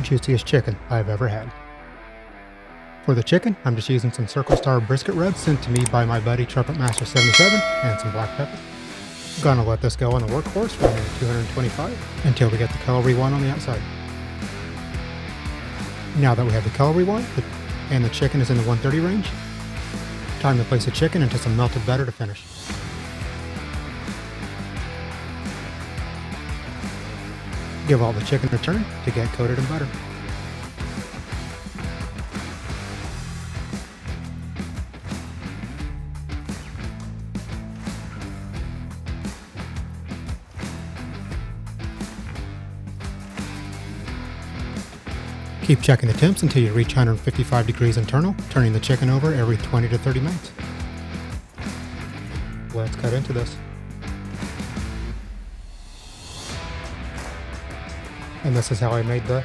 juiciest chicken I've ever had. For the chicken, I'm just using some Circle Star brisket ribs sent to me by my buddy Trumpet Master 77 and some black pepper. Gonna let this go on the workhorse running at 225 until we get the color we want on the outside. Now that we have the color we want and the chicken is in the 130 range, time to place the chicken into some melted butter to finish. Give all the chicken a turn to get coated in butter. Keep checking the temps until you reach 155 degrees internal, turning the chicken over every 20 to 30 minutes. Let's cut into this. And this is how I made the